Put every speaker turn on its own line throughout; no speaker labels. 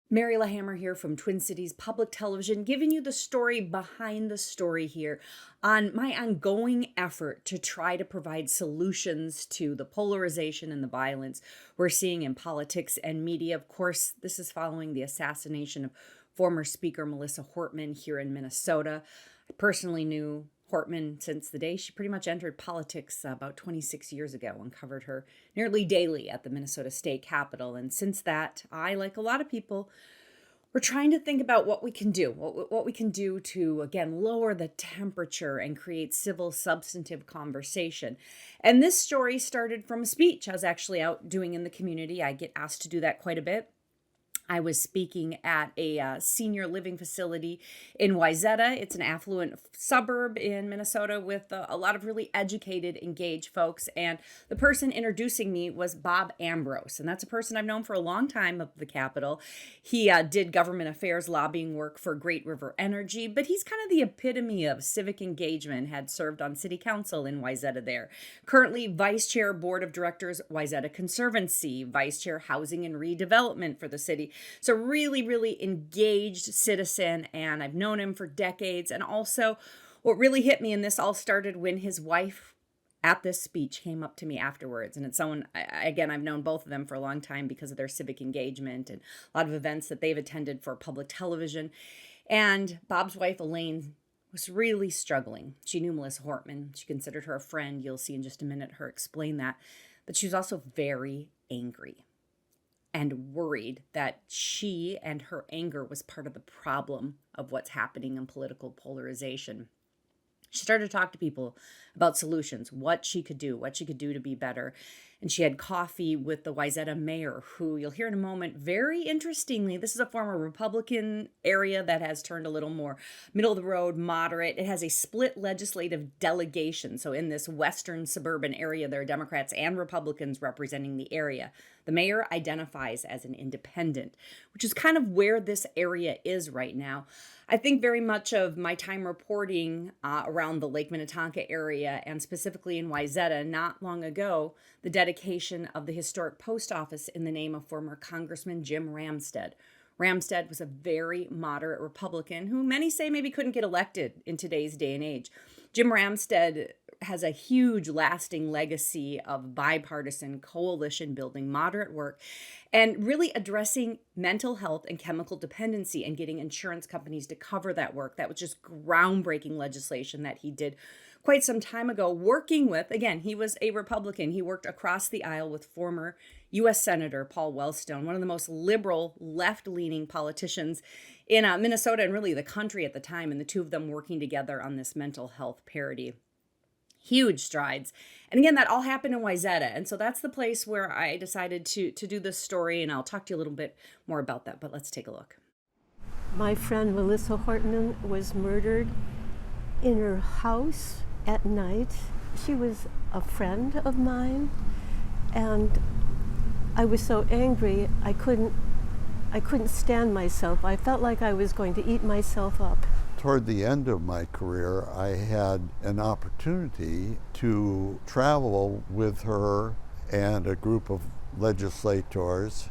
Mary LaHammer here from Twin Cities Public Television, giving you the story behind the story here on my ongoing effort to try to provide solutions to the polarization and the violence we're seeing in politics and media. Of course, this is following the assassination of former Speaker Melissa Hortman here in Minnesota. I personally knew Hortman since the day she pretty much entered politics about 26 years ago, and covered her nearly daily at the Minnesota State Capitol. And since that, I, like a lot of people, we're trying to think about what we can do, what we can do to, again, lower the temperature and create civil, substantive conversation. And this story started from a speech I was actually out doing in the community. I get asked to do that quite a bit. I was speaking at a senior living facility in Wayzata. It's an affluent suburb in Minnesota with a lot of really educated, engaged folks. And the person introducing me was Bob Ambrose. And that's a person I've known for a long time of the Capitol. He did government affairs lobbying work for Great River Energy, but he's kind of the epitome of civic engagement, had served on city council in Wayzata there. Currently vice chair, board of directors, Wayzata Conservancy, vice chair, housing and redevelopment for the city. So really engaged citizen, and I've known him for decades. And also what really hit me, and this all started when his wife at this speech came up to me afterwards. And it's someone, again, I've known both of them for a long time because of their civic engagement and a lot of events that they've attended for public television. And Bob's wife, Elaine, was really struggling. She knew Melissa Hortman. She considered her a friend. You'll see in just a minute her explain that. But she was also very angry and worried that she and her anger was part of the problem of what's happening in political polarization. She started to talk to people about solutions, what she could do to be better. And she had coffee with the Wayzata mayor, who you'll hear in a moment. Very interestingly, this is a former Republican area that has turned a little more middle of the road, moderate. It has a split legislative delegation. So in this western suburban area, there are Democrats and Republicans representing the area. The mayor identifies as an independent, which is kind of where this area is right now. I think very much of my time reporting around the Lake Minnetonka area, and specifically in Wayzata, not long ago, the dedication of the historic post office in the name of former Congressman Jim Ramstad. Ramstad was a very moderate Republican who many say maybe couldn't get elected in today's day and age. Jim Ramstad has a huge lasting legacy of bipartisan coalition building, moderate work, and really addressing mental health and chemical dependency and getting insurance companies to cover that work. That was just groundbreaking legislation that he did quite some time ago, working with, again, he was a Republican. He worked across the aisle with former U.S. Senator Paul Wellstone, one of the most liberal, left-leaning politicians in Minnesota and really the country at the time, and the two of them working together on this mental health parity. Huge strides. And again, that all happened in Wayzata. And so that's the place where I decided to do this story, and I'll talk to you a little bit more about that, but let's take a look.
My friend Melissa Hortman was murdered in her house at night. She was a friend of mine, and I was so angry I couldn't stand myself. I felt like I was going to eat myself up.
Toward the end of my career, I had an opportunity to travel with her and a group of legislators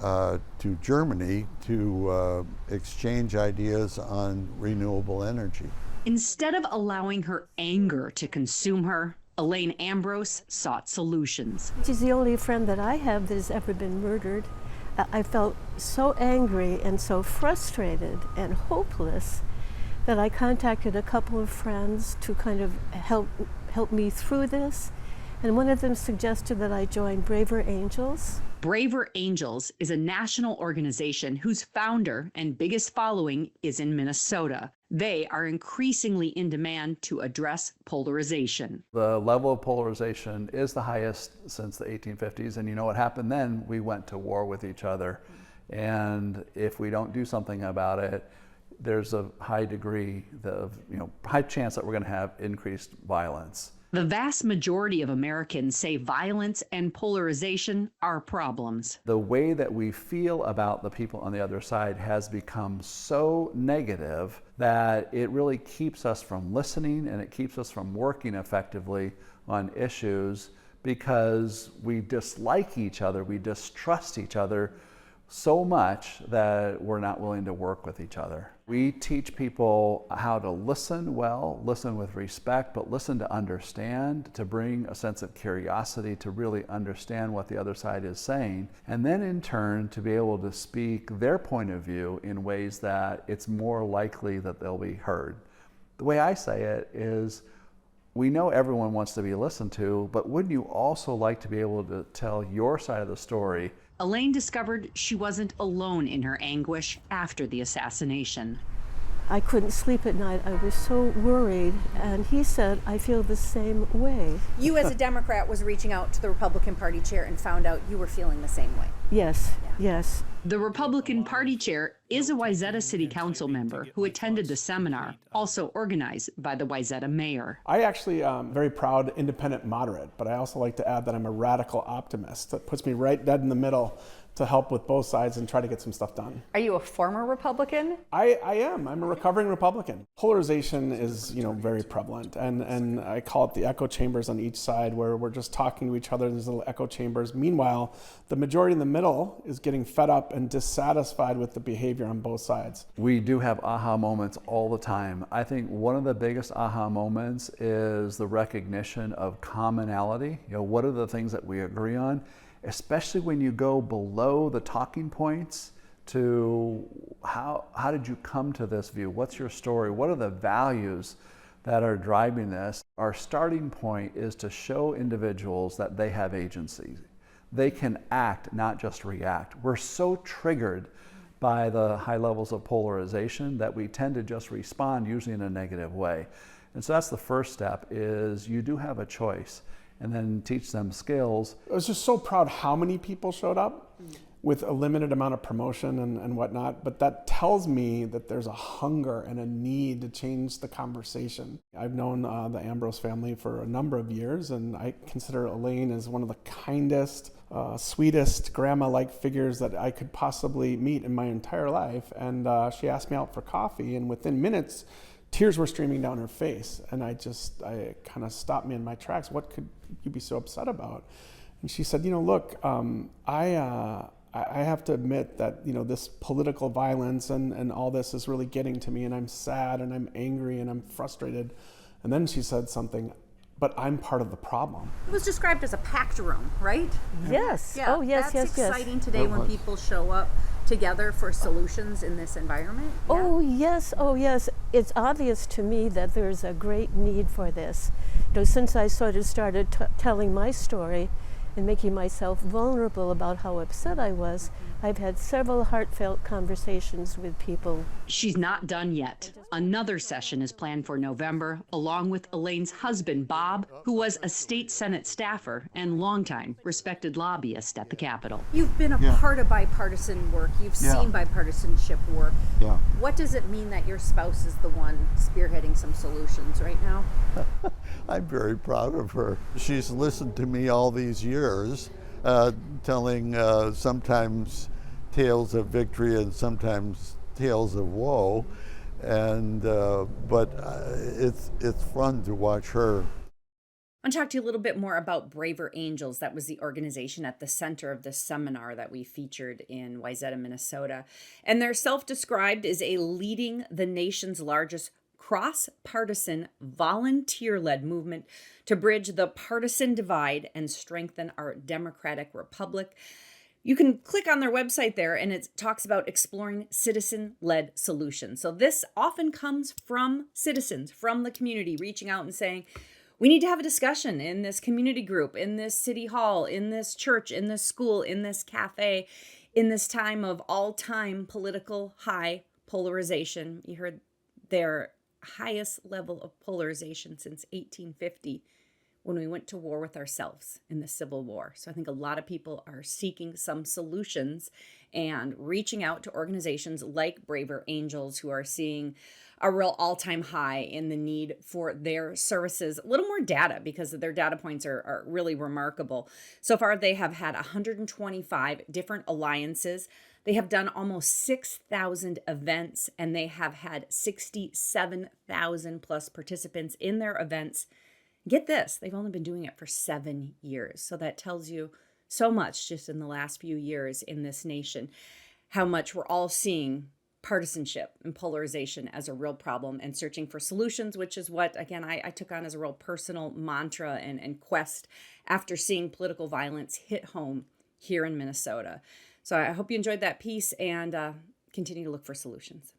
to Germany to exchange ideas on renewable energy.
Instead of allowing her anger to consume her, Elaine Ambrose sought solutions.
She's the only friend that I have that has ever been murdered. I felt so angry and so frustrated and hopeless that I contacted a couple of friends to kind of help me through this. And one of them suggested that I join Braver Angels.
Braver Angels is a national organization whose founder and biggest following is in Minnesota. They are increasingly in demand to address polarization.
The level of polarization is the highest since the 1850s, and you know what happened then? We went to war with each other. And if we don't do something about it, there's a high degree of, high chance that we're going to have increased violence.
The vast majority of Americans say violence and polarization are problems.
The way that we feel about the people on the other side has become so negative that it really keeps us from listening, and it keeps us from working effectively on issues because we dislike each other, we distrust each other so much that we're not willing to work with each other. We teach people how to listen well, listen with respect, but listen to understand, to bring a sense of curiosity, to really understand what the other side is saying, and then in turn to be able to speak their point of view in ways that it's more likely that they'll be heard. The way I say it is, we know everyone wants to be listened to, but wouldn't you also like to be able to tell your side of the story?
Elaine discovered she wasn't alone in her anguish after the assassination.
I couldn't sleep at night. I was so worried. And he said, I feel the same way.
You, as a Democrat, was reaching out to the Republican Party chair and found out you were feeling the same way.
Yes, yes.
The Republican Party chair is a Wayzata City Council member who attended the seminar, also organized by the Wayzata mayor.
I actually am very proud independent moderate, but I also like to add that I'm a radical optimist. That puts me right dead in the middle to help with both sides and try to get some stuff done.
Are you a former Republican?
I am. I'm a recovering Republican. Polarization is, very prevalent, and I call it the echo chambers on each side, where we're just talking to each other in these little echo chambers. Meanwhile, the majority in the middle is getting fed up and dissatisfied with the behavior on both sides.
We do have aha moments all the time. I think one of the biggest aha moments is the recognition of commonality. What are the things that we agree on? Especially when you go below the talking points to how did you come to this view? What's your story? What are the values that are driving this? Our starting point is to show individuals that they have agency. They can act, not just react. We're so triggered by the high levels of polarization that we tend to just respond, usually in a negative way. And so that's the first step, is you do have a choice, and then teach them skills.
I was just so proud how many people showed up with a limited amount of promotion and whatnot, but that tells me that there's a hunger and a need to change the conversation. I've known the Ambrose family for a number of years, and I consider Elaine as one of the kindest, sweetest grandma-like figures that I could possibly meet in my entire life. And she asked me out for coffee, and within minutes, tears were streaming down her face. And I kind of stopped me in my tracks. What could you be so upset about? And she said, look, I have to admit that, this political violence and all this is really getting to me, and I'm sad and I'm angry and I'm frustrated. And then she said something, but I'm part of the problem.
It was described as a packed room, right?
Yes.
Yeah,
Oh, yes,
that's
yes.
exciting today when people show up together for solutions in this environment. Yeah.
Oh, yes. Oh, yes. It's obvious to me that there's a great need for this. Since I sort of started telling my story and making myself vulnerable about how upset I was, I've had several heartfelt conversations with people.
She's not done yet. Another session is planned for November, along with Elaine's husband, Bob, who was a state Senate staffer and longtime respected lobbyist at the Capitol.
You've been a part of bipartisan work. You've seen bipartisanship work.
Yeah.
What does it mean that your spouse is the one spearheading some solutions right now?
I'm very proud of her. She's listened to me all these years, telling sometimes tales of victory and sometimes tales of woe, and but it's fun to watch her.
I want to talk to you a little bit more about Braver Angels. That was the organization at the center of this seminar that we featured in Wayzata, Minnesota. And they're self-described as leading the nation's largest cross-partisan, volunteer-led movement to bridge the partisan divide and strengthen our democratic republic. You can click on their website there, and it talks about exploring citizen-led solutions. So this often comes from citizens, from the community, reaching out and saying, we need to have a discussion in this community group, in this city hall, in this church, in this school, in this cafe, in this time of all-time political high polarization. You heard their highest level of polarization since 1850, when we went to war with ourselves in the Civil War. So I think a lot of people are seeking some solutions and reaching out to organizations like Braver Angels, who are seeing a real all-time high in the need for their services. A little more data, because their data points are really remarkable. So far, they have had 125 different alliances. They have done almost 6,000 events, and they have had 67,000 plus participants in their events. Get this, they've only been doing it for 7 years. So that tells you so much just in the last few years in this nation. how much we're all seeing partisanship and polarization as a real problem and searching for solutions, which is what, again, I took on as a real personal mantra and quest after seeing political violence hit home here in Minnesota. So I hope you enjoyed that piece and continue to look for solutions.